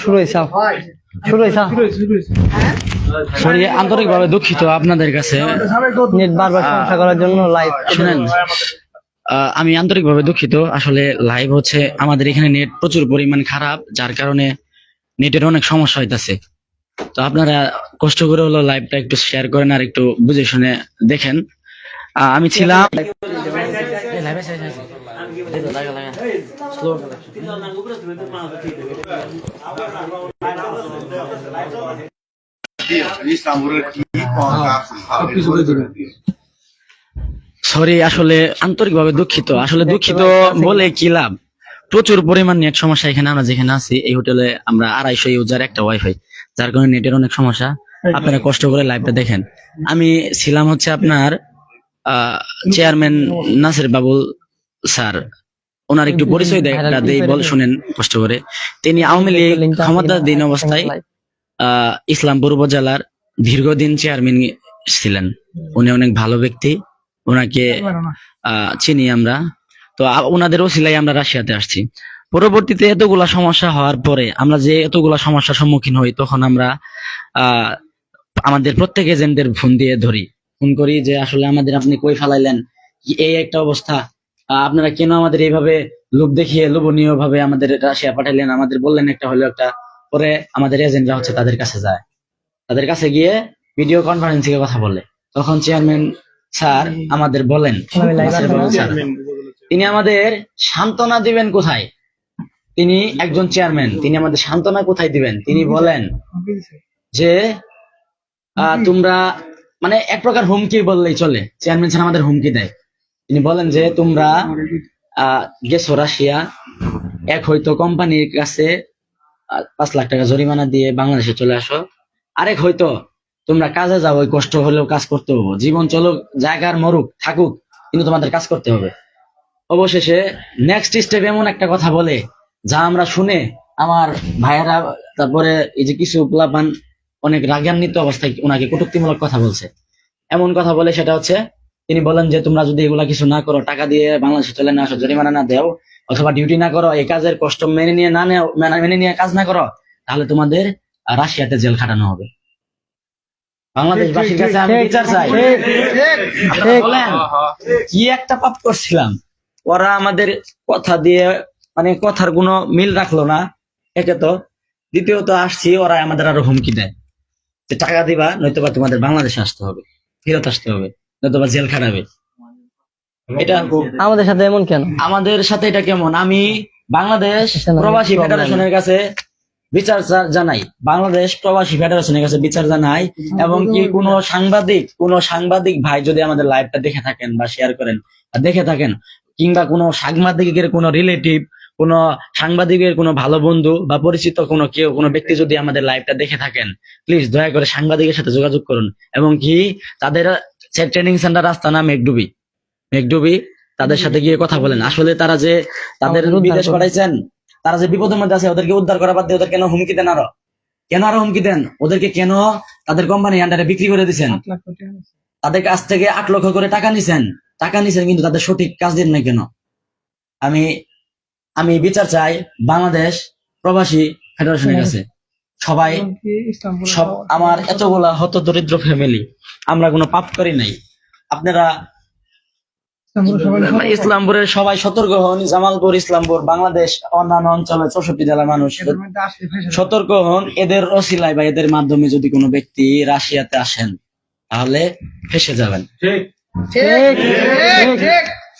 শুরু হয়েছে শুরু হয়েছে সরি, আন্তরিকভাবে দুঃখিত আপনাদের কাছে। নেট বারবার সমস্যা করার জন্য লাইভ শুনেন, আমি আন্তরিকভাবে দুঃখিত। আসলে লাইভ হচ্ছে আমাদের এখানে নেট প্রচুর পরিমাণ খারাপ, যার কারণে নেটের অনেক সমস্যা হইতাছে। তো আপনারা কষ্ট করে হলো লাইভটা একটু শেয়ার করেন আর একটু বুঝে শুনে দেখেন। আমি ছিলাম সরি, আসলে আন্তরিকভাবে দুঃখিত। আসলে দুঃখিত বলে কি লাভ, প্রচুর পরিমাণ নেট সমস্যা এখানে। আমরা যেখানে আছি এই হোটেলে আমরা 250 ইউজার একটা ওয়াইফাই, যার কারণে নেটের অনেক সমস্যা। আপনারা কষ্ট করে লাইভটা দেখেন। আমি ছিলাম হচ্ছে আপনার চেয়ারম্যান নাসির বাবুল স্যার, ওনার একটু পরিচয় দেই বল শুনেন কষ্ট করে। তিনি আওয়ামী লীগ ক্ষমতাধীন অবস্থায় ইসলামপুর উপজেলার দীর্ঘদিন চেয়ারম্যান ছিলেন। উনি অনেক ভালো ব্যক্তি, ওনাকে চিনি আমরা। তো ওনাদের ওসিলাই আমরা রাশিয়াতে আসছি। পরবর্তীতে এতগুলা সমস্যা হওয়ার পরে আমরা যে এতগুলা সমস্যার সম্মুখীন হই, তখন আমরা আমাদের প্রত্যেক এজেন্টদের ফোন করি যে আসলে আমাদের আপনি কই ফেলাইলেন, এই একটা অবস্থা, আপনারা কেন আমাদের এইভাবে লোভ দেখিয়ে লোভনীয় ভাবে আমাদের রাশিয়া পাঠাইলেন, আমাদের বললেন একটা হলো একটা। পরে আমাদের এজেন্টরা হচ্ছে তাদের কাছে যায়, তাদের কাছে গিয়ে ভিডিও কনফারেন্সিং এ কথা বলে। তখন চেয়ারম্যান স্যার আমাদের বলেন, তিনি আমাদের সান্ত্বনা দিবেন কোথায়? তিনি একজন চেয়ারম্যান, তিনি আমাদের সান্ত্বনা কোথায় দিবেন? তিনি বলেন যে তোমরা, মানে এক প্রকার হুমকি বললেই চলে। চেয়ারম্যান স্যার আমাদের হুমকি দেয়। তিনি বলেন যে তোমরা গেছো রাশিয়া, এক হয়তো কোম্পানির কাছে 5 লাখ টাকা জরিমানা দিয়ে বাংলাদেশে চলে আসো, আরেক হয়তো তোমরা কাজে যাও, ওই কষ্ট হলেও কাজ করতে হবে, জীবন চলুক, জায়গার মরুক থাকুক, কিন্তু তোমাদের কাজ করতে হবে। অবশেষে নেক্সট স্টেপ এমন একটা কথা বলে যা আমরা শুনে আমার ভাইয়েরা, তারপরে এই যে কিছু পোলাপান অনেক রাগান্বিত অবস্থায় ওনাকে কটূক্তিমূলক কথা বলছে। এমন কথা বলে, সেটা হচ্ছে তিনি বলেন যে তোমরা যদি এগুলা কিছু না করো, টাকা দিয়ে বাংলাদেশে চলে না আসো, জরিমানা না দেও, অথবা ডিউটি না করো, এই কাজের কষ্ট মেনে নিয়ে কাজ না করো, তাহলে তোমাদের রাশিয়াতে জেল খাটানো হবে। বাংলাদেশবাসীর কাছে আমি বিচার চাই। বলেন কি একটা পাপ করছিলাম? ওরা আমাদের কথা দিয়ে, মানে কথার কোনো মিল রাখলো না, একে তো। দ্বিতীয়ত আসছি, ওরা আমাদের আরো হুমকি দেয় যে টাকা দিবা, নয়তোবা তোমাদের বাংলাদেশে আসতে হবে, ফেরত আসতে হবে, নয়তোবা জেল খাটাবে। এটা আমাদের সাথে এমন কেন? আমাদের সাথে এটা কেমন? আমি বাংলাদেশ প্রবাসী ফেডারেশনের কাছে বিচার জানাই, বাংলাদেশ প্রবাসী ফেডারেশনের কাছে বিচার জানাই। এবং কি কোনো সাংবাদিক ভাই যদি আমাদের লাইভটা দেখে থাকেন বা শেয়ার করেন দেখে থাকেন, কিংবা কোনো সাংবাদিকের কোনো রিলেটিভ, কোনো সাংবাদিকের কোনো ভালো বন্ধু বা পরিচিত কোনো ব্যক্তি যদি আমাদের লাইভটা দেখে থাকেন, প্লিজ দয়া করে সাংবাদিকের সাথে যোগাযোগ করুন। এবং কি তাদের ট্রেনিং সেন্টার আস্তানা মেঘডুবি, তাদের সাথে গিয়ে কথা বলেন। আসলে তারা যে তাদের বিদেশ পাঠাইছেন, তারা যে বিপদের মধ্যে আছে, ওদেরকে উদ্ধার করা বাদ দিয়ে ওদের কেন হুমকি দেন? কেন আরো হুমকি দেন? ওদেরকে কেন তাদের কোম্পানির আন্ডারে বিক্রি করে দিচ্ছেন? তাদের কাছ থেকে 8 লক্ষ করে টাকা নিছেন, কিন্তু তাদের সঠিক কাজ দেন না কেন? আমি বিচার চাই বাংলাদেশ প্রবাসী ফেডারেশনের কাছে। আমার এতগুলা হত দরিদ্র ফ্যামিলি, আমরা কোনো পাপ করি নাই। আপনারা ইসলামপুরের সবাই সতর্ক হন। জামালপুর, ইসলামপুর, বাংলাদেশ অন্যান্য অঞ্চলে 64 জেলার মানুষ সতর্ক হন। এদের ওসিলায় বা এদের মাধ্যমে যদি কোনো ব্যক্তি রাশিয়াতে আসেন, তাহলে ফেঁসে যাবেন।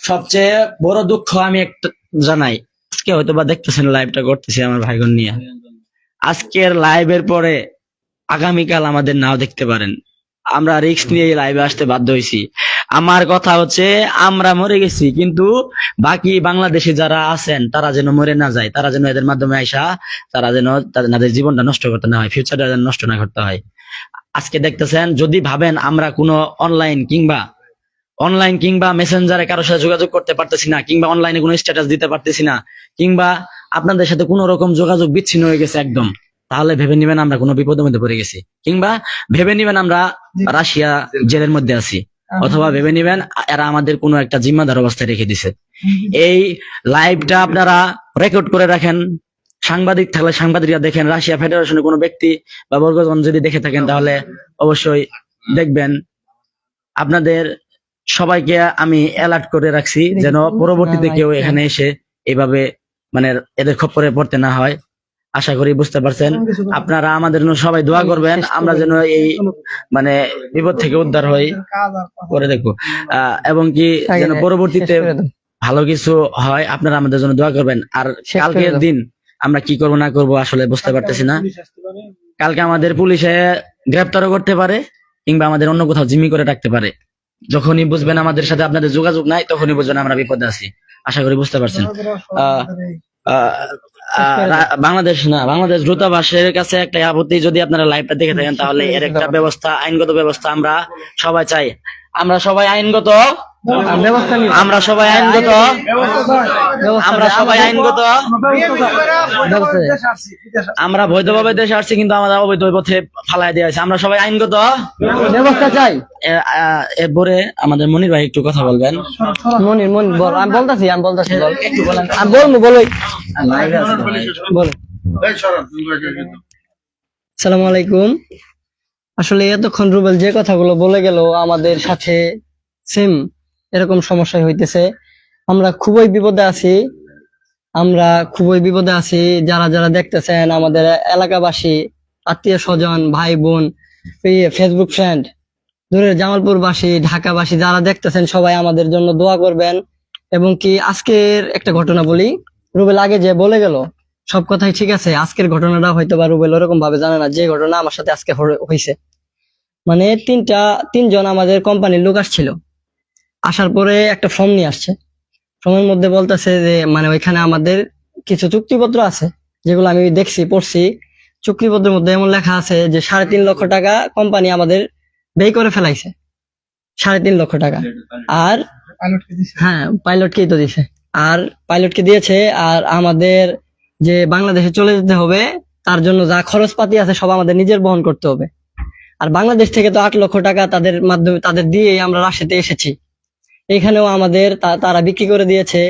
সবচেয়ে বড় দুঃখ আমি একটা জানাই, আজকে হয়তো বা দেখতেছেন লাইভটা করতেছি আমার ভাইগণ নিয়ে, আজকের লাইভের পরে আগামীকাল আমাদের নাও দেখতে পারেন। আমরা রিস্ক নিয়ে লাইভে আসতে বাধ্য হয়েছি। আমার কথা হচ্ছে, আমরা মরে গেছি, কিন্তু বাকি বাংলাদেশে যারা আছেন তারা যেন মরে না যায়, তারা যেন এদের মাধ্যমে আইসা তারা যেন তাদের জীবনটা নষ্ট করতে না হয়, ফিউচারটা যেন নষ্ট না করতে হয়। আজকে দেখতেছেন, যদি ভাবেন আমরা কোনো অনলাইন কিংবা মেসেঞ্জারে কারোর সাথে যোগাযোগ করতে পারতেছি না, কিংবা অনলাইনে কোনো স্ট্যাটাস দিতে পারতেছি না, কিংবা আপনাদের সাথে কোনো রকম যোগাযোগ বিচ্ছিন্ন হয়ে গেছে একদম, তাহলে ভেবে নিবেন আমরা কোনো বিপদের মধ্যে পড়ে গেছি, কিংবা ভেবে নিবেন আমরা রাশিয়া জেলের মধ্যে আছি, অথবা ভেবে নিবেন এরা আমাদের কোনো একটা জিম্মাদার অবস্থায় রেখে দিছে। এই লাইভটা আপনারা রেকর্ড করে রাখেন, সাংবাদিক থাকলে সাংবাদিকরা দেখেন, রাশিয়া ফেডারেশনের কোনো ব্যক্তি বা বর্গজন যদি দেখে থাকেন তাহলে অবশ্যই দেখবেন। আপনাদের সবাইকে আমি অ্যালার্ট করে রাখছি যেন পরবর্তীতে কেউ এখানে এসে এভাবে মানে এদের খপ্পরে পড়তে না হয়। আশা করি বুঝতে পারছেন। আপনারা আমাদের জন্য সবাই দোয়া করবেন, আমরা যেন এই মানে বিপদ থেকে উদ্ধার হই। করে দেখবো এবং কি যেন পরবর্তীতে ভালো কিছু হয়, আপনারা আমাদের জন্য দোয়া করবেন। আর কালকের দিন আমরা কি করব না করব আসলে বুঝতে পারতেছি না। কালকে আমাদের পুলিশে গ্রেপ্তারও করতে পারে কিংবা আমাদের অন্য কোথাও জিম্মি করে রাখতে পারে। যখনই বুঝবেন আমাদের সাথে আপনাদের যোগাযোগ নাই, তখনই বুঝবেন আমরা বিপদে আছি। আশা করি বুঝতে পারছেন। বাংলাদেশ দূতাবাসের কাছে একটা আপত্তি, যদি আপনারা লাইভটা দেখে থাকেন তাহলে এর একটা ব্যবস্থা, আইনগত ব্যবস্থা আমরা সবাই চাই। আমরা সবাই আইনগত আমরা বৈধভাবে দেশে আসছি, কিন্তু আমাদের অবৈধ পথে ফালাই দেওয়া হয়েছে। আমরা সবাই আইনগত ব্যবস্থা চাই। এরপরে আমাদের মনির ভাই একটু কথা বলবেন। মনির বল। আমি বলতেছি একটু বলেন। আমি বলবো, বলো। আসসালামু আলাইকুম। আসলে এতক্ষণ রুবেল যে কথাগুলো বলে গেল আমাদের সাথে সেম এরকম সমস্যা হইতেছে। আমরা খুবই বিপদে আছি। যারা যারা দেখতেছেন, আমাদের এলাকাবাসী, আত্মীয় স্বজন, ভাই বোন, ফেসবুক ফ্রেন্ড, দূরের জামালপুরবাসী, ঢাকাবাসী যারা দেখতেছেন, সবাই আমাদের জন্য দোয়া করবেন। এবং কি আজকের একটা ঘটনা বলি। রুবেল আগে যে বলে গেল সব কথাই ঠিক আছে, আজকের ঘটনাটা হয়তো বা রুবেল ওরকম ভাবে জানে না যে ঘটনা আমার সাথে আজকে হয়েছে। মানে তিনজন আমাদের কোম্পানির লোক আসছিল। আসার পরে একটা ফর্ম নিয়ে আসছে। ফর্মের মধ্যে বলতেছে যে মানে ওইখানে আমাদের কিছু চুক্তিপত্র আছে, যেগুলো আমি দেখছি, পড়ছি। চুক্তিপত্রের মধ্যে এমন লেখা আছে যে 3.5 লক্ষ টাকা কোম্পানি আমাদের ব্যয় করে ফেলাইছে। 3.5 লক্ষ টাকা। আর হ্যাঁ, পাইলটকেই তো দিছে। আর পাইলটকে দিয়েছে। আর আমাদের যে বাংলাদেশে চলে যেতে হবে, তার জন্য যা খরচপাতি আছে সব আমাদের নিজের বহন করতে হবে। আর বাংলাদেশ থেকে তো 8 লক্ষ টাকা তাদের মাধ্যমে, তাদের দিয়েই আমরা রাশিয়াতে এসেছি। এখানেও আমাদের তারা বিক্রি করে দিয়েছে।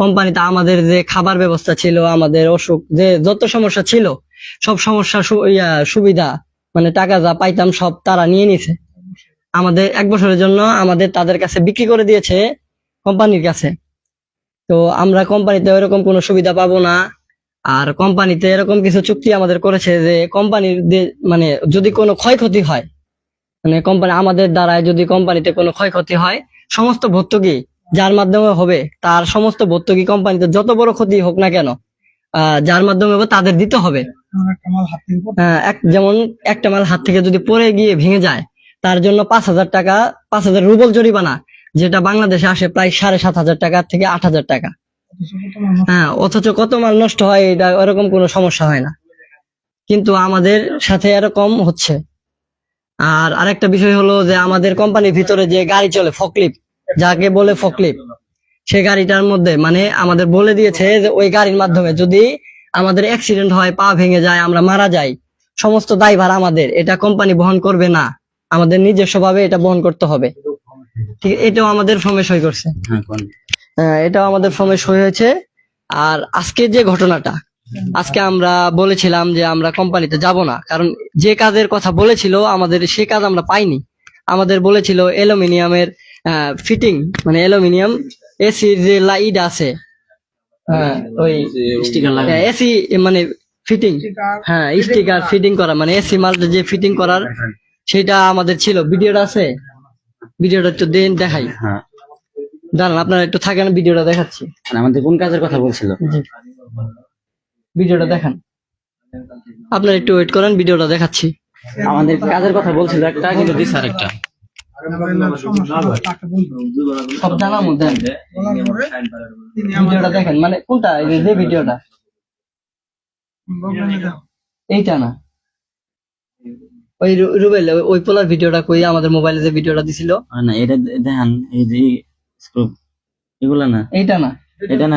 কোম্পানিতে আমাদের যে খাবার ব্যবস্থা ছিল, আমাদের অসুখ, যে যত সমস্যা ছিল, সব সমস্যা সুবিধা মানে টাকা যা পাইতাম সব তারা নিয়ে নিছে। আমাদের 1 বছরের জন্য আমাদের তাদের কাছে বিক্রি করে দিয়েছে, কোম্পানির কাছে। তো আমরা কোম্পানিতে এরকম কোনো সুবিধা পাবো না। আর কোম্পানিতে এরকম কিছু চুক্তি আমাদের করেছে যে কোম্পানির মানে যদি কোনো ক্ষয়ক্ষতি হয়, মানে কোম্পানি আমাদের দ্বারায় যদি কোম্পানিতে কোনো ক্ষয়ক্ষতি হয়, সমস্ত ভর্তুকি যার মাধ্যমে হবে তার সমস্ত ভর্তুকি কোম্পানিতে যত বড় ক্ষতি হোক না কেন, যার মাধ্যমে হবে তাদের দিতে হবে। যেমন একটা মাল হাত থেকে যদি পড়ে গিয়ে ভেঙে যায়, তার জন্য 5,000 টাকা, 5,000 রুবল জরিমানা, যেটা বাংলাদেশে আসে প্রায় 7,500 টাকা থেকে 8,000 টাকা। হ্যাঁ, অথচ কত মাল নষ্ট হয়, এটা এরকম কোনো সমস্যা হয় না, কিন্তু আমাদের সাথে এরকম হচ্ছে। আর আরেকটা বিষয় হলো যে আমাদের কোম্পানির ভিতরে যে গাড়ি চলে, ফকলিফট, যাকে বলে ফকলিফট, সেই গাড়িটার মধ্যে মানে আমাদের বলে দিয়েছে যে ওই গাড়ির মাধ্যমে যদি আমাদের অ্যাক্সিডেন্ট হয়, পা ভেঙে যায়, আমরা মারা যাই, সমস্ত দায়ভার আমাদের, এটা কোম্পানি বহন করবে না, আমাদের নিজস্ব ভাবে এটা বহন করতে হবে। ঠিক, এটাও আমাদের ফর্মে সই করছে। হ্যাঁ, এটাও আমাদের ফর্মে সই হয়েছে। আর আজকে যে ঘটনাটা, আজকে আমরা বলেছিলাম যে আমরা কোম্পানিতে যাব না, কারণ যে কাজের কথা বলেছিল আমাদের সে কাজ আমরা পাইনি। আমাদের বলেছিল অ্যালুমিনিয়ামের ফিটিং, মানে অ্যালুমিনিয়াম এসির যে লাইট আছে, ওই এসি মানে ফিটিং, হ্যাঁ স্টিকার ফিটিং করা, মানে এসি মালটা যে ফিটিং করার, সেটা আমাদের ছিল। ভিডিওটা আছে, ভিডিওটা একটু দেখাই। দাঁড়ান, আপনারা একটু থাকেন, ভিডিওটা দেখাচ্ছি। আমাদের কোন কাজের কথা বলছিল? ভিডিওটা দেখান, আপনারা একটু ওয়েট করেন, ভিডিওটা দেখাচ্ছি। আমাদের কাজের কথা বলছিল একটা, কিন্তু দিস আর একটা সব জানার মধ্যে ভিডিওটা দেখেন, মানে কোনটা, যে ভিডিওটা, এইটা না, ওই রুবেল ওই পোলার ভিডিওটা কই, আমাদের মোবাইলে যে ভিডিওটা দিছিল না, এটা দেখেন, এই যে স্ক্রুপ, এগুলা না, এইটা না, এটা না,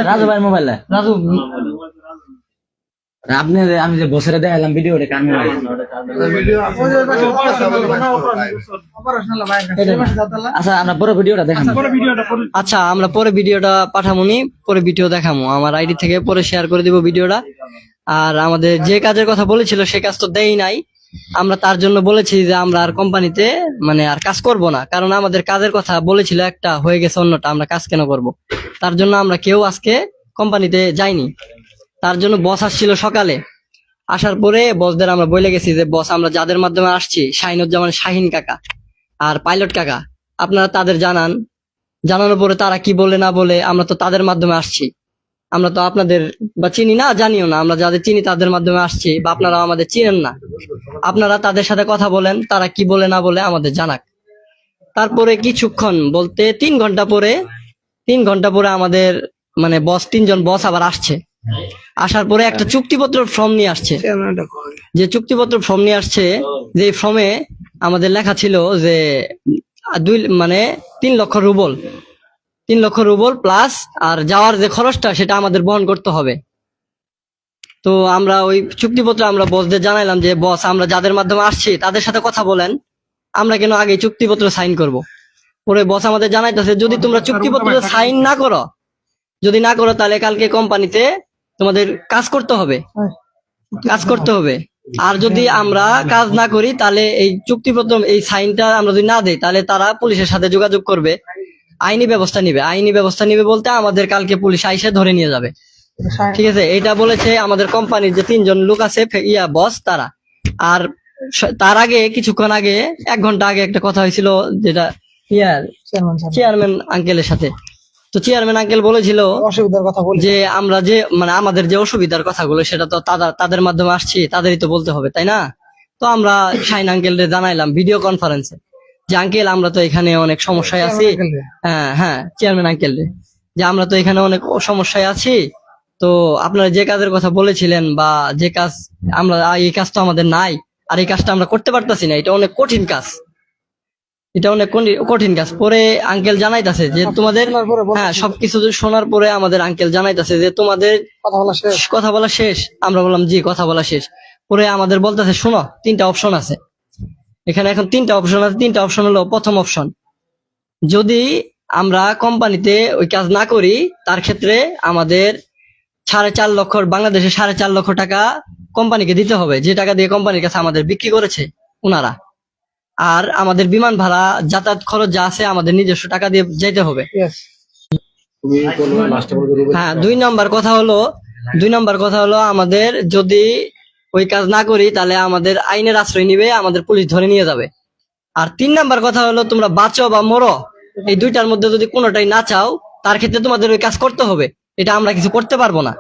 রাজু ভাইয়ের মোবাইলে। রাজু, আপনি আমি যে বছরে দেখালাম ভিডিওটা কার মোবাইল? আচ্ছা আমরা পুরো ভিডিওটা দেখেন। আচ্ছা আমরা পরে ভিডিওটা পাঠামুনি, পরে ভিডিও দেখামু আমার আইডি থেকে, পরে শেয়ার করে দিব ভিডিওটা। আর আমাদের যে কাজের কথা বলেছিল সে কাজ তো দেই নাই, আমরা তার জন্য বলেছি যে আমরা আর কোম্পানিতে মানে আর কাজ করব না, কারণ আমাদের কাজের কথা বলেছিল একটা, হয়ে গেছে অন্যটা, আমরা কাজ কেন করব। তার জন্য আমরা কেউ আজকে কোম্পানিতে যাইনি। তার জন্য বস আসছিল সকালে, আসার পরে বসদের আমরা বলে গেছি যে বস আমরা যাদের মাধ্যমে আসছি, শাহিনুজ্জামান শাহিন কাকা আর পাইলট কাকা, আপনারা তাদের জানান। জানানোর পরে তারা কি বলে না বলে, আমরা তো তাদের মাধ্যমে আসছি, আমরা তো আপনাদের বা চিনি না, জানিও না, আমরা যাদের চিনি তাদের মাধ্যমে আসছি, বা আপনারা আমাদের চিনেন না, আপনারা তাদের সাথে কথা বলেন, তারা কি বলে না বলে আমাদের জানাক। তারপরে কিছুক্ষণ বলতে 3 ঘন্টা পরে আমাদের মানে বস, 3জন বস আবার আসছে। আসার পরে একটা চুক্তিপত্র ফর্ম নিয়ে আসছে, যে চুক্তিপত্র ফর্ম নিয়ে আসছে, যে ফর্মে আমাদের লেখা ছিল যে 3 লক্ষ রুবল, 3 লক্ষ রুবল প্লাস আর যাওয়ার যে খরচটা সেটা আমাদের বহন করতে হবে। তো আমরা ওই চুক্তিপত্র আমরা বসদের জানাইলাম যে বস আমরা যাদের মাধ্যমে আসছি তাদের সাথে কথা বলেন, আমরা কেন আগে চুক্তিপত্র সাইন করব। পরে বস আমাদের জানাইতেছে যদি তোমরা চুক্তিপত্র সাইন না করো, যদি না করো তাহলে কালকে কোম্পানিতে তোমাদের কাজ করতে হবে, আর যদি আমরা কাজ না করি তাহলে এই চুক্তিপত্র এই সাইনটা আমরা যদি না দেই তাহলে তারা পুলিশের সাথে যোগাযোগ করবে, আইনি ব্যবস্থা নিবে বলতে আমাদের কালকে পুলিশ আইসে ধরে নিয়ে যাবে। ঠিক আছে, এটা বলেছে আমাদের কোম্পানির যে 3জন লোক আছে বস তারা। আর তার আগে কিছুক্ষণ আগে 1 ঘন্টা আগে একটা কথা হয়েছিল, যেটা চেয়ারম্যান আঙ্কেলের সাথে। তো চেয়ারম্যান আঙ্কেল বলেছিল যে আমরা যে মানে আমাদের যে অসুবিধার কথাগুলো সেটা তো তাদের মাধ্যমে আসছি, তাদেরই তো বলতে হবে, তাই না? তো আমরা শাহিন আঙ্কেলকে জানাইলাম ভিডিও কনফারেন্সে যে আঙ্কেল আমরা তো এখানে অনেক সমস্যায় আছি। হ্যাঁ চেয়ারম্যান আঙ্কেল, যে আমরা তো এখানে অনেক সমস্যায় আছি, তো আপনারা যে কাজের কথা বলেছিলেন বা যে কাজ, আমরা এই কাজ তো আমাদের নাই, আর এই কাজটা আমরা করতে পারতাছি না, এটা অনেক কঠিন কাজ। পরে আঙ্কেল জানাইতাছে যে তোমাদের, হ্যাঁ সবকিছু শোনার পরে আমাদের আঙ্কেল জানাইতাছে যে তোমাদের কথা বলা শেষ। আমরা বললাম জি কথা বলা শেষ। পরে আমাদের বলতেছে শোনো 3টা অপশন আছে এখানে, এখন 3টা অপশন আছে। 3টা অপশন হলো, প্রথম অপশন যদি আমরা কোম্পানিতে ওই কাজ না করি তার ক্ষেত্রে আমাদের 4.5 লক্ষ, বাংলাদেশে 4.5 লক্ষ টাকা কোম্পানিকে দিতে হবে, যে টাকা দিয়ে কোম্পানির কাছে আমাদের বিক্রি করেছে ওনারা। আর আমাদের বিমান ভাড়া, যাতায়াত খরচ যা আছে আমাদের নিজস্ব টাকা দিয়ে যেতে হবে। হ্যাঁ, 2 নম্বর কথা হলো আমাদের যদি ওই কাজ না করি তাহলে আমাদের আইনের আশ্রয় নিবে, আমাদের পুলিশ ধরে নিয়ে যাবে। আর 3 নম্বর কথা হলো তোমরা বাঁচো বা মরো, এই 2টার মধ্যে যদি কোনোটাই না চাও তার ক্ষেত্রে তোমাদের ওই কাজ করতে হবে, এটা আমরা কিছু করতে পারবো না।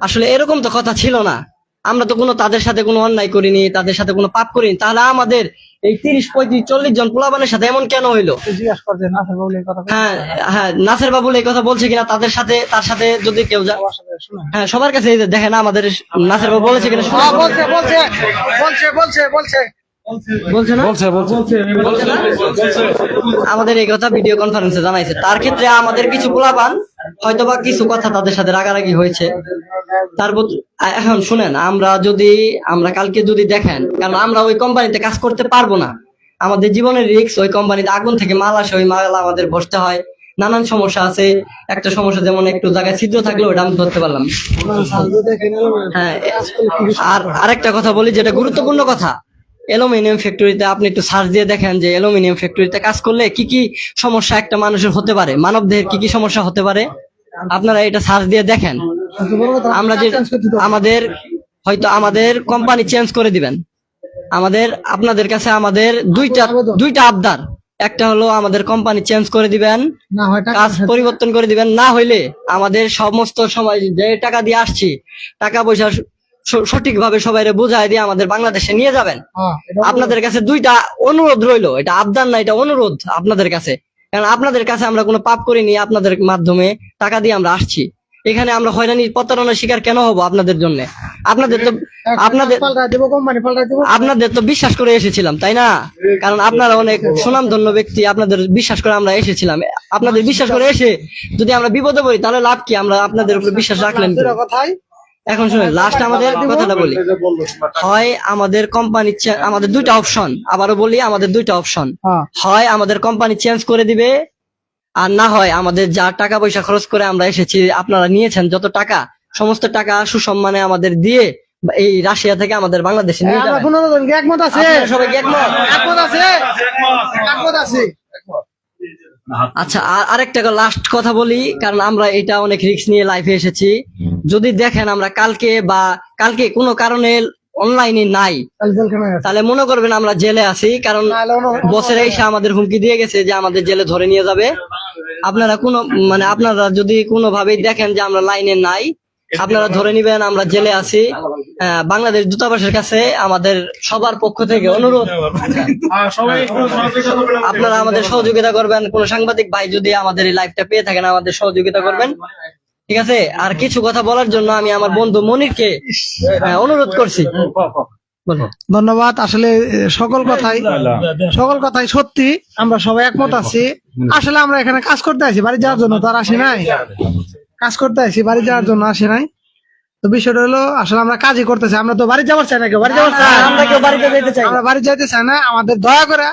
আসলে এরকম তো কথা ছিল না, আমরা তো তাদের সাথে কোনো অন্যায় করিনি, তাদের সাথে কোনো পাপ করিনি, তাহলে আমাদের এই 30, 35, 40 জন পোলাপানের সাথে এমন কেন হইলো? হ্যাঁ নাসের বাবুল এই কথা বলছে কিনা তার সাথে যদি কেউ হ্যাঁ সবার কাছে দেখে না আমাদের নাসের বাবু বলেছে কিনা, আমাদের এই কথা ভিডিও কনফারেন্সে জানাইছে। তার ক্ষেত্রে আমাদের কিছু পোলাপান হয়তোবা কিছু কথা তাদের সাথে রাগারাগি হয়েছে। তারপর এখন শুনেন, আমরা কালকে যদি দেখেন, কারণ আমরা ওই কোম্পানিতে কাজ করতে পারবো না, আমাদের জীবনের রিস্ক, ওই কোম্পানিতে আগুন থেকে মাল আসে, ওই মাল আমাদের বসতে হয়, নানান সমস্যা আছে। একটা সমস্যা যেমন একটু জায়গায় ছিদ্র থাকলে ওটা আমি ধরতে পারলাম। হ্যাঁ, আর আরেকটা কথা বলি যেটা গুরুত্বপূর্ণ কথা, অ্যালুমিনিয়াম ফ্যাক্টরিতে আপনি একটু সার্চ দিয়ে দেখেন যে অ্যালুমিনিয়াম ফ্যাক্টরিতে কাজ করলে কি কি সমস্যা একটা মানুষের হতে পারে, মানব দেহের কি কি সমস্যা হতে পারে, আপনারা এটা সার্চ দিয়ে দেখেন। আমরা যে আমাদের কোম্পানি চেঞ্জ করে দিবেন, আপনাদের কাছে আমাদের দুইটা আবদার। একটা হলো আমাদের কোম্পানি চেঞ্জ করে দিবেন, কাজ পরিবর্তন করে দিবেন, না হইলে আমাদের সমস্ত সময় যে টাকা দিয়ে আসছি টাকা পয়সা সঠিকভাবে সবাই বুঝাই দিয়ে আমাদের বাংলাদেশে নিয়ে যাবেন। আপনাদের কাছে 2টা অনুরোধ রইলো, এটা আবদার না, এটা অনুরোধ আপনাদের কাছে, কারণ আপনাদের কাছে আমরা কোনো পাপ করিনি, আপনাদের মাধ্যমে টাকা দিয়ে আমরা আসছি এখানে। আমরা হয়রানি প্রতারণার শিকার কেন হবো আপনাদের জন্য? আপনাদের তো বিশ্বাস করে এসেছিলাম, তাই না? কারণ আপনারা অনেক সুনামধন্য ব্যক্তি, আপনাদের বিশ্বাস করে আমরা এসেছিলাম। আপনাদের বিশ্বাস করে এসে যদি আমরা বিপদে পড়ি তাহলে লাভ কি? আমরা আপনাদের উপর বিশ্বাস রাখলেন। এখন শুনুন, লাস্ট আমাদের কথাটা বলি। হয় আমাদের কোম্পানি, আমাদের দুইটা অপশন, আবারও বলি আমাদের দুইটা অপশন, হয় আমাদের কোম্পানি চেঞ্জ করে দিবে, আর না হয় আমাদের যা টাকা পয়সা খরচ করে আমরা এসেছি, আপনারা নিয়েছেন যত টাকা, সমস্ত টাকা সুসম্মানে আমাদের দিয়ে এই রাশিয়া থেকে আমাদের বাংলাদেশে নিয়ে যাবেন। একমত আছে, আপনারা সবাই কি একমত? একমত আছে, একমত আছে। আচ্ছা, আরেকটা লাস্ট কথা বলি, কারণ আমরা এটা অনেক রিস্ক নিয়ে লাইফে এসেছি। যদি দেখেন আমরা কালকে কোনো কারণে অনলাইনে নাই, তাহলে মনে করবেন আমরা জেলে আছি, কারণ বছরে এসে আমাদের হুমকি দিয়ে গেছে যে আমাদের জেলে ধরে নিয়ে যাবে। আপনারা আপনারা যদি কোনোভাবেই দেখেন যে আমরা লাইনে নাই, আপনারা ধরে নিবেন আমরা জেলে আছি। বাংলাদেশ দূতাবাসের কাছে আমাদের সবার পক্ষ থেকে অনুরোধ, আপনারা আমাদের সহযোগিতা করবেন। কোন সাংবাদিক ভাই যদি আমাদের এই লাইভটা পেয়ে থাকেন, আমাদের সহযোগিতা করবেন, ঠিক আছে? আর কিছু কথা বলার জন্য আমি আমার বন্ধু মনিরকে অনুরোধ করছি। বলো। ধন্যবাদ। আসলে সকল কথাই সত্যি, আমরা সবাই একমত আছি। আসলে আমরা এখানে কাজ করতে আসি, বাড়ি যাওয়ার জন্য তো আর আসি নাই। কাজ করতে আসি, বাড়ি যাওয়ার জন্য আসি নাই। তো বিষয়টা হলো, আসলে আমরা কাজই করতেছি, আমরা তো বাড়ি যাওয়ার চাই না, কেউ বাড়ি যাওয়ার চাই, আমরা কেউ বাড়িতে যেতে চাই না। আমরা বাড়ি যাইতে চাই না। আমাদের দয়া করে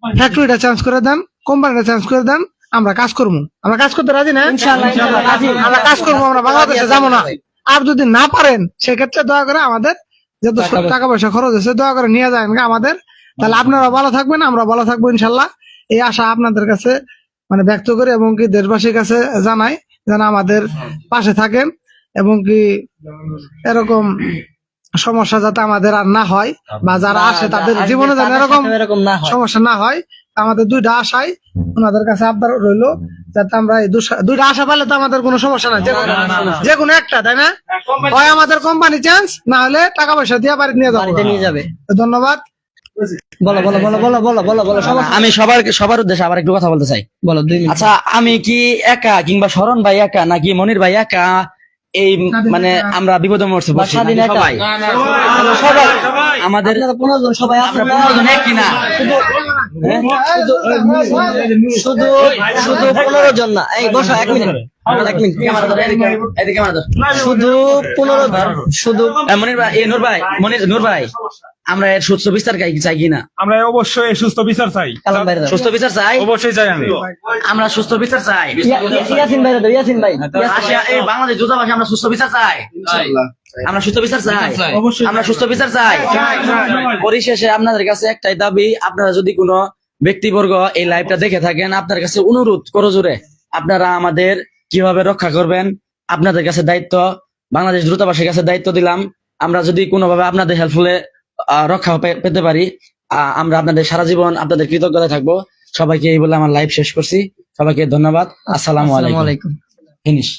ফ্যাক্টরিটা চেঞ্জ করে দেন, কোম্পানিটা চেঞ্জ করে দেন, আমরা কাজ করবো। আমরা কাজ করতে রাজি না, ইনশাআল্লাহ, ইনশাআল্লাহ, রাজি। আমরা কাজ করবো, আমরা বাংলাদেশে যাবো না। আর যদি না পারেন, সেক্ষেত্রে দয়া করে আমাদের যত টাকা পয়সা খরচ হয়েছে দয়া করে নিয়ে যান আমাদের। তাহলে আপনারা ভালো থাকবেন, আমরা ভালো থাকবো ইনশাল্লাহ। এই আশা আপনাদের কাছে ব্যক্ত করে, এবং কি দেশবাসীর কাছে জানাই যেন আমাদের পাশে থাকেন, এবং কি এরকম সমস্যা যাতে আমাদের আর না হয়, বা যারা আসে তাদের জীবনে যেন এরকম না হয়, সমস্যা না হয়। আমাদের দুইটা আশাই ওনাদের কাছে আবদার রইলো, যাতে আমরা এই দুইটা আশা পাইলে তো আমাদের কোনো সমস্যা নাই, যে কোনো একটা, তাই না? হয় আমাদের কোম্পানি চেঞ্জ, না হলে টাকা পয়সা দিয়ে বাড়িতে নিয়ে বাড়িতে নিয়ে যাবে। ধন্যবাদ। বলো বলো বলো বলো বলো বলো বলো সমস্যা। আমি সবার উদ্দেশ্যে আবার একটু কথা বলতে চাই। বলো 2 মিনিট। আচ্ছা, আমি কি একা, কিংবা শরণ ভাই একা, নাকি মনির ভাই একা এই আমরা বিপদে মরছি বলছি? স্বাধীন একা? সবাই সবাই আমাদের আপনারা 15 জন সবাই আছেন না? 15 জন একই না, শুধু 15 জন না। এই বসো 1 মিনিট, 1 মিনিট। ক্যামেরা ধর, এদিকে ক্যামেরা ধর। শুধু 15 জন, শুধু মনির ভাই, নূর ভাই, আমরা এর সুস্থ বিচার চাই কিনা? আমরা অবশ্যই সুস্থ বিচার চাই, কালাম বাইরে দাও। সুস্থ বিচার চাই, অবশ্যই চাই। আমরা সুস্থ বিচার চাই। ইয়াসিন বাইরে দাও, ইয়াসিন ভাই। রাশিয়া, এই বাংলাদেশ দূতাবাসে আমরা সুস্থ বিচার চাই, আমরা সুস্থ বিচার চাই, আমরা সুস্থ বিচার চাই। পরিশেষে আপনাদের কাছে একটাই দাবি, আপনারা যদি কোনো ব্যক্তিবর্গ এই লাইভটা দেখে থাকেন, আপনার কাছে অনুরোধ করো জোরে, আপনারা আমাদের কিভাবে রক্ষা করবেন, আপনাদের কাছে দায়িত্ব, বাংলাদেশ দূতাবাসের কাছে দায়িত্ব দিলাম। আমরা যদি কোনোভাবে আপনাদের হেল্পফুলে রক্ষা পেতে পারি, আমরা আপনাদের সারা জীবন আপনাদের কৃতজ্ঞতা থাকবো। সবাইকে এই বলে আমার লাইভ শেষ করছি। সবাইকে ধন্যবাদ। আসসালামু আলাইকুম। ফিনিশ।